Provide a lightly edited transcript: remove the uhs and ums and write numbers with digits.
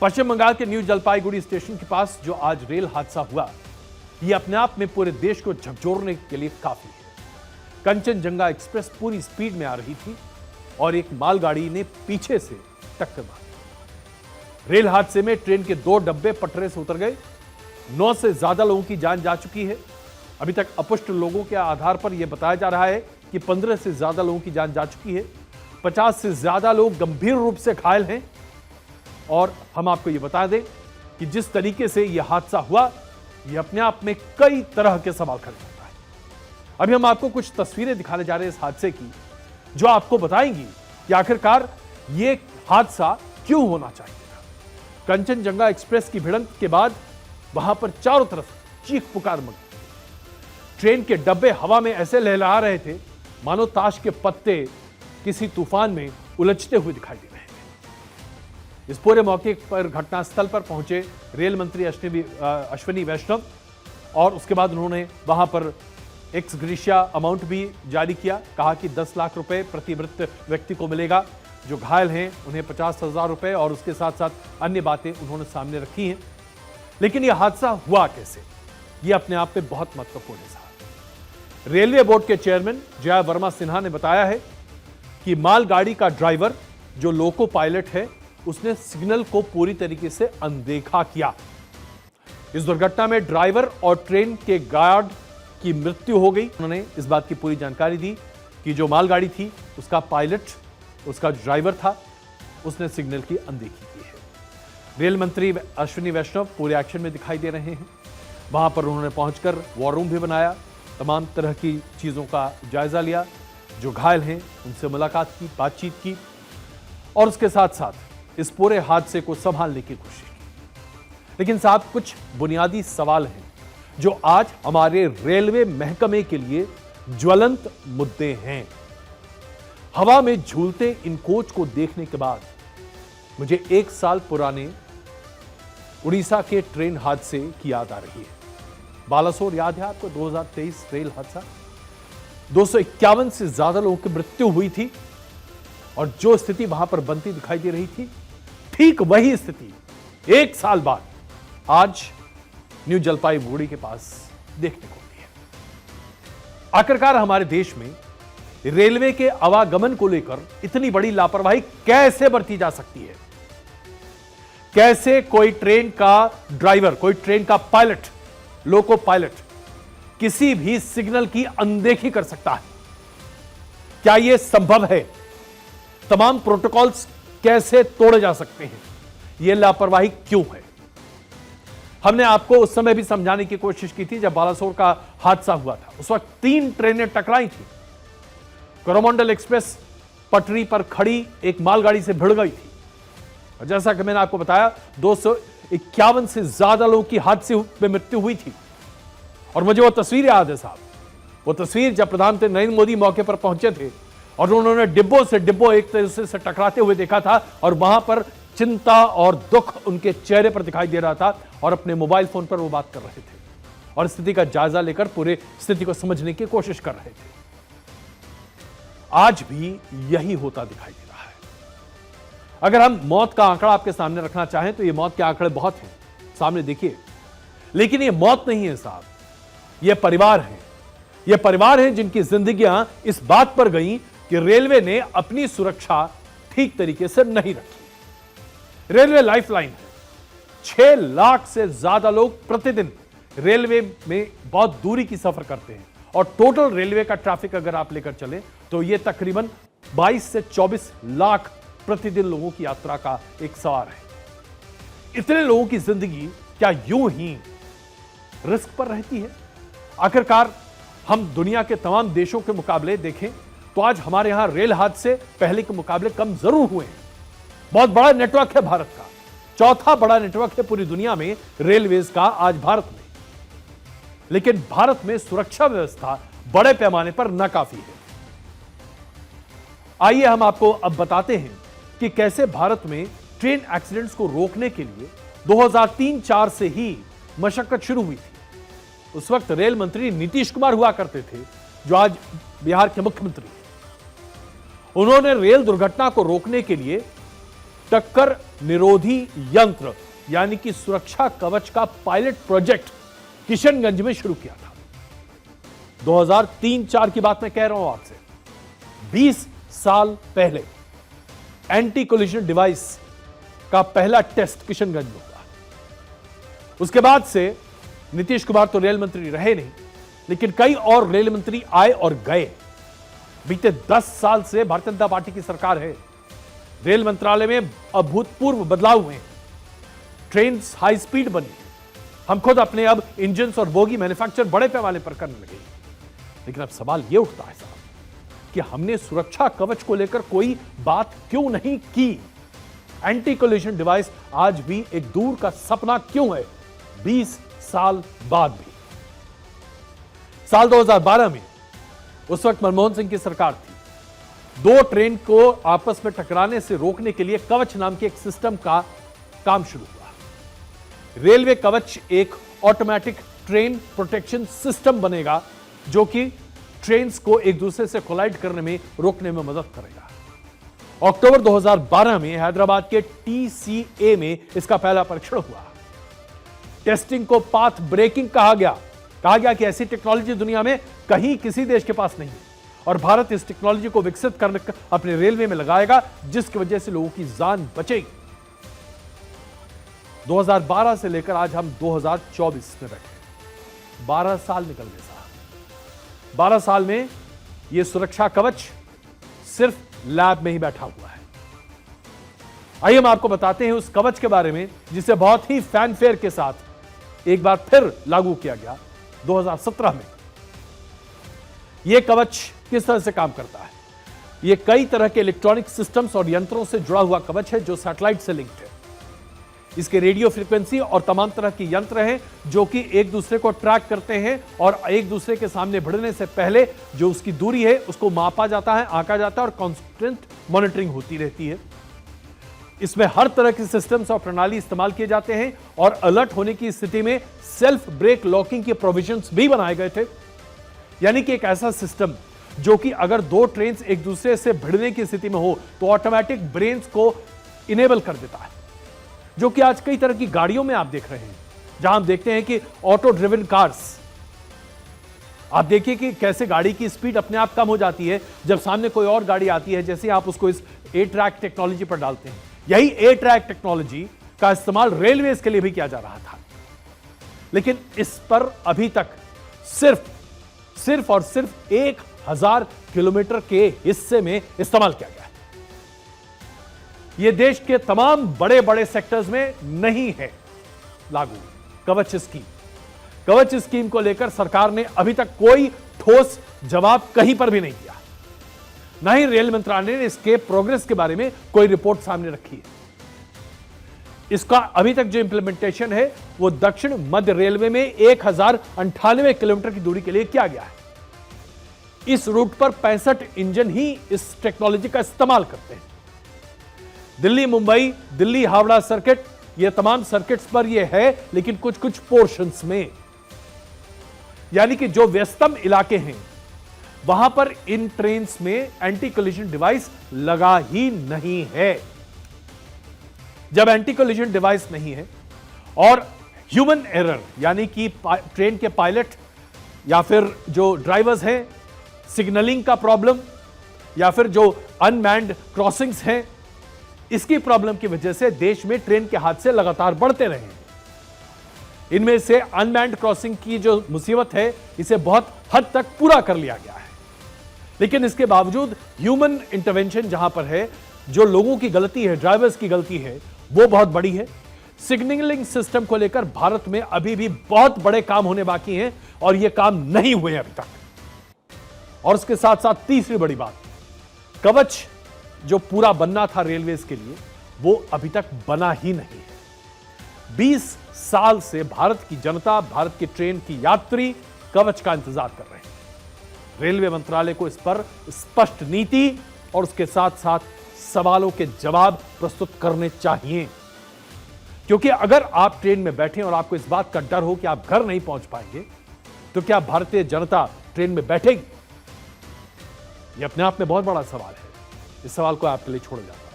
पश्चिम बंगाल के new Jalpaiguri station के पास जो आज रेल हादसा हुआ, यह अपने आप में पूरे देश को झकझोरने के लिए काफी है। कंचनजंगा एक्सप्रेस पूरी स्पीड में आ रही थी और एक मालगाड़ी ने पीछे से टक्कर मारी। रेल हादसे में ट्रेन के 2 डब्बे पटरे से उतर गए। 9 से ज्यादा लोगों की जान जा चुकी है। अभी तक अपुष्ट लोगों के आधार पर यह बताया जा रहा है कि 15 से ज्यादा लोगों की जान जा चुकी है। 50 से ज्यादा लोग गंभीर रूप से घायल हैं। और हम आपको यह बता दें कि जिस तरीके से यह हादसा हुआ, यह अपने आप में कई तरह के सवाल खड़े करता है। अभी हम आपको कुछ तस्वीरें दिखाने जा रहे हैं इस हादसे की, जो आपको बताएंगी कि आखिरकार यह हादसा क्यों होना चाहिए था। कंचनजंगा एक्सप्रेस की भिड़ंत के बाद वहां पर चारों तरफ चीख पुकार मची। ट्रेन के डब्बे हवा में ऐसे लहरा रहे थे मानो ताश के पत्ते किसी तूफान में उलझते हुए दिखाई दे रहे थे। इस पूरे मौके पर घटनास्थल पर पहुंचे रेल मंत्री अश्विनी वैष्णव और उसके बाद उन्होंने वहां पर एक्स ग्रेशिया अमाउंट भी जारी किया। कहा कि 10 लाख रुपए प्रति मृत व्यक्ति को मिलेगा। जो घायल हैं उन्हें 50,000 रुपए और उसके साथ साथ अन्य बातें उन्होंने सामने रखी हैं। लेकिन यह हादसा हुआ कैसे, यह अपने आप में बहुत महत्वपूर्ण है। रेलवे बोर्ड के चेयरमैन जया वर्मा सिन्हा ने बताया है कि मालगाड़ी का ड्राइवर जो लोको पायलट है, उसने सिग्नल को पूरी तरीके से अनदेखा किया। इस दुर्घटना में ड्राइवर और ट्रेन के गार्ड की मृत्यु हो गई। उन्होंने इस बात की पूरी जानकारी दी कि जो मालगाड़ी थी उसका पायलट, उसका ड्राइवर था, उसने सिग्नल की अनदेखी की है। रेल मंत्री अश्विनी वैष्णव पूरे एक्शन में दिखाई दे रहे हैं। वहां पर उन्होंने पहुंचकर वॉर रूम भी बनाया, तमाम तरह की चीजों का जायजा लिया, जो घायल हैं उनसे मुलाकात की, बातचीत की और उसके साथ साथ इस पूरे हादसे को संभालने की कोशिश की। लेकिन साहब, कुछ बुनियादी सवाल हैं जो आज हमारे रेलवे महकमे के लिए ज्वलंत मुद्दे हैं। हवा में झूलते इन कोच को देखने के बाद मुझे 1 साल पुराने उड़ीसा के ट्रेन हादसे की याद आ रही है। बालासोर याद है आपको, 2023 रेल हादसा। 251 से ज्यादा लोगों की मृत्यु हुई थी और जो स्थिति वहां पर बनती दिखाई दे रही थी, ठीक वही स्थिति 1 साल बाद आज न्यू जलपाईगुड़ी के पास देखने को मिली है। आखिरकार हमारे देश में रेलवे के आवागमन को लेकर इतनी बड़ी लापरवाही कैसे बरती जा सकती है? कैसे कोई ट्रेन का ड्राइवर, कोई ट्रेन का पायलट, लोको पायलट किसी भी सिग्नल की अनदेखी कर सकता है? क्या यह संभव है? तमाम प्रोटोकॉल्स कैसे तोड़े जा सकते हैं? यह लापरवाही क्यों है? हमने आपको उस समय भी समझाने की कोशिश की थी जब बालासोर का हादसा हुआ था। उस वक्त 3 ट्रेनें टकराई थी। कोरोमंडल एक्सप्रेस पटरी पर खड़ी एक मालगाड़ी से भिड़ गई थी और जैसा कि मैंने आपको बताया, 251 से ज्यादा लोगों की हादसे में मृत्यु हुई थी। और मुझे वो तस्वीर याद है साहब, वो तस्वीर जब प्रधानमंत्री नरेंद्र मोदी मौके पर पहुंचे थे और उन्होंने डिब्बों से डिब्बों एक तरह से टकराते हुए देखा था और वहां पर चिंता और दुख उनके चेहरे पर दिखाई दे रहा था और अपने मोबाइल फोन पर वो बात कर रहे थे और स्थिति का जायजा लेकर पूरे स्थिति को समझने की कोशिश कर रहे थे। आज भी यही होता दिखाई दे रहा है। अगर हम मौत का आंकड़ा आपके सामने रखना चाहें तो ये मौत के आंकड़े बहुत हैं, सामने देखिए। लेकिन ये मौत नहीं है साहब, ये परिवार है। ये परिवार हैं जिनकी जिंदगियां इस बात पर गई कि रेलवे ने अपनी सुरक्षा ठीक तरीके से नहीं रखी। रेलवे लाइफलाइन है। 6 लाख से ज्यादा लोग प्रतिदिन रेलवे में बहुत दूरी की सफर करते हैं और टोटल रेलवे का ट्रैफिक अगर आप लेकर चले तो यह तकरीबन 22 से 24 लाख प्रतिदिन लोगों की यात्रा का एक सवार है। इतने लोगों की जिंदगी क्या यूं ही रिस्क पर रहती है? आखिरकार हम दुनिया के तमाम देशों के मुकाबले देखें तो आज हमारे यहां रेल हादसे पहले के मुकाबले कम जरूर हुए हैं। बहुत बड़ा नेटवर्क है भारत का, 4था बड़ा नेटवर्क है पूरी दुनिया में रेलवेज का आज भारत में। लेकिन भारत में सुरक्षा व्यवस्था बड़े पैमाने पर नाकाफी है। आइए हम आपको अब बताते हैं कि कैसे भारत में ट्रेन एक्सीडेंट्स को रोकने के लिए 2003-04 से ही मशक्कत शुरू हुई थी। उस वक्त रेल मंत्री नीतीश कुमार हुआ करते थे, जो आज बिहार के मुख्यमंत्री हैं। उन्होंने रेल दुर्घटना को रोकने के लिए टक्कर निरोधी यंत्र यानी कि सुरक्षा कवच का पायलट प्रोजेक्ट किशनगंज में शुरू किया था। 2003-4 की बात मैं कह रहा हूं आपसे। 20 साल पहले एंटी कोलिजन डिवाइस का पहला टेस्ट किशनगंज में हुआ। उसके बाद से नीतीश कुमार तो रेल मंत्री रहे नहीं, लेकिन कई और रेल मंत्री आए और गए। बीते 10 साल से भारतीय जनता पार्टी की सरकार है। रेल मंत्रालय में अभूतपूर्व बदलाव हुए, ट्रेन हाई स्पीड बनी, हम खुद अपने अब इंजन और बोगी मैन्युफैक्चर बड़े पैमाने पर करने लगे। लेकिन अब सवाल यह उठता है साहब कि हमने सुरक्षा कवच को लेकर कोई बात क्यों नहीं की? एंटी कोलिजन डिवाइस आज भी एक दूर का सपना क्यों है 20 साल बाद भी? साल 2012 में उस वक्त मनमोहन सिंह की सरकार थी। 2 ट्रेन को आपस में टकराने से रोकने के लिए कवच नाम के एक सिस्टम का काम शुरू हुआ। रेलवे कवच एक ऑटोमेटिक ट्रेन प्रोटेक्शन सिस्टम बनेगा जो कि ट्रेन्स को एक दूसरे से कोलाइड करने में रोकने में मदद करेगा। अक्टूबर 2012 में हैदराबाद के TCA में इसका पहला परीक्षण हुआ। टेस्टिंग को पाथ ब्रेकिंग कहा गया कि ऐसी टेक्नोलॉजी दुनिया में कहीं किसी देश के पास नहीं है और भारत इस टेक्नोलॉजी को विकसित करने अपने रेलवे में लगाएगा, जिसकी वजह से लोगों की जान बचेगी। 2012 से लेकर आज हम 2024 में बैठे, 12 साल निकल गए साहब। 12 साल में यह सुरक्षा कवच सिर्फ लैब में ही बैठा हुआ है। आइए हम आपको बताते हैं उस कवच के बारे में जिसे बहुत ही फैनफेयर के साथ एक बार फिर लागू किया गया 2017 में। यह कवच किस तरह से काम करता है? यह कई तरह के इलेक्ट्रॉनिक सिस्टम्स और यंत्रों से जुड़ा हुआ कवच है जो सैटेलाइट से लिंक्ड है। इसके रेडियो फ्रीक्वेंसी और तमाम तरह के यंत्र हैं जो कि एक दूसरे को ट्रैक करते हैं और एक दूसरे के सामने भिड़ने से पहले जो उसकी दूरी है उसको मापा जाता है, आंका जाता है और कांस्टेंट मॉनिटरिंग होती रहती है। इसमें हर तरह के सिस्टम्स और प्रणाली इस्तेमाल किए जाते हैं और अलर्ट होने की स्थिति में सेल्फ ब्रेक लॉकिंग के प्रोविजंस भी बनाए गए थे। यानी कि एक ऐसा सिस्टम जो कि अगर 2 ट्रेन एक दूसरे से भिड़ने की स्थिति में हो तो ऑटोमेटिक ब्रेन्स को इनेबल कर देता है, जो कि आज कई तरह की गाड़ियों में आप देख रहे हैं। जहां हम देखते हैं कि ऑटो ड्रिवन कार्स, आप देखिए कि कैसे गाड़ी की स्पीड अपने आप कम हो जाती है जब सामने कोई और गाड़ी आती है, जैसे आप उसको इस A-ट्रैक टेक्नोलॉजी पर डालते हैं। यही A-ट्रैक टेक्नोलॉजी का इस्तेमाल रेलवेज के लिए भी किया जा रहा था, लेकिन इस पर अभी तक सिर्फ और सिर्फ 1000 किलोमीटर के हिस्से में इस्तेमाल किया गया है। यह देश के तमाम बड़े बड़े सेक्टर्स में नहीं है लागू कवच स्कीम। कवच स्कीम को लेकर सरकार ने अभी तक कोई ठोस जवाब कहीं पर भी नहीं दिया। ना ही रेल मंत्रालय ने इसके प्रोग्रेस के बारे में कोई रिपोर्ट सामने रखी है। इसका अभी तक जो इंप्लीमेंटेशन है वो दक्षिण मध्य रेलवे में 1098 किलोमीटर की दूरी के लिए किया गया है। इस रूट पर 65 इंजन ही इस टेक्नोलॉजी का इस्तेमाल करते हैं। दिल्ली मुंबई, दिल्ली हावड़ा सर्किट, ये तमाम सर्किट्स पर यह है, लेकिन कुछ कुछ पोर्शंस में, यानी कि जो व्यस्तम इलाके हैं वहां पर इन ट्रेन्स में एंटी कोलिजन डिवाइस लगा ही नहीं है। जब एंटी कोलिजन डिवाइस नहीं है और ह्यूमन एरर यानी कि ट्रेन के पायलट या फिर जो ड्राइवर्स हैं, सिग्नलिंग का प्रॉब्लम या फिर जो अनमैन्ड क्रॉसिंग्स हैं, इसकी प्रॉब्लम की वजह से देश में ट्रेन के हादसे लगातार बढ़ते रहे हैं। इनमें से अनमैन्ड क्रॉसिंग की जो मुसीबत है इसे बहुत हद तक पूरा कर लिया गया है, लेकिन इसके बावजूद ह्यूमन इंटरवेंशन जहां पर है, जो लोगों की गलती है, ड्राइवर्स की गलती है, वो बहुत बड़ी है। सिग्नलिंग सिस्टम को लेकर भारत में अभी भी बहुत बड़े काम होने बाकी हैं और ये काम नहीं हुए अभी तक। और उसके साथ साथ तीसरी बड़ी बात, कवच जो पूरा बनना था रेलवेज के लिए वो अभी तक बना ही नहीं है। 20 साल से भारत की जनता, भारत की ट्रेन की यात्री कवच का इंतजार कर रहे हैं। रेलवे मंत्रालय को इस पर स्पष्ट नीति और उसके साथ साथ सवालों के जवाब प्रस्तुत करने चाहिए, क्योंकि अगर आप ट्रेन में बैठे और आपको इस बात का डर हो कि आप घर नहीं पहुंच पाएंगे तो क्या भारतीय जनता ट्रेन में बैठेगी? यह अपने आप में बहुत बड़ा सवाल है। इस सवाल को आपके लिए छोड़ जाता हूं।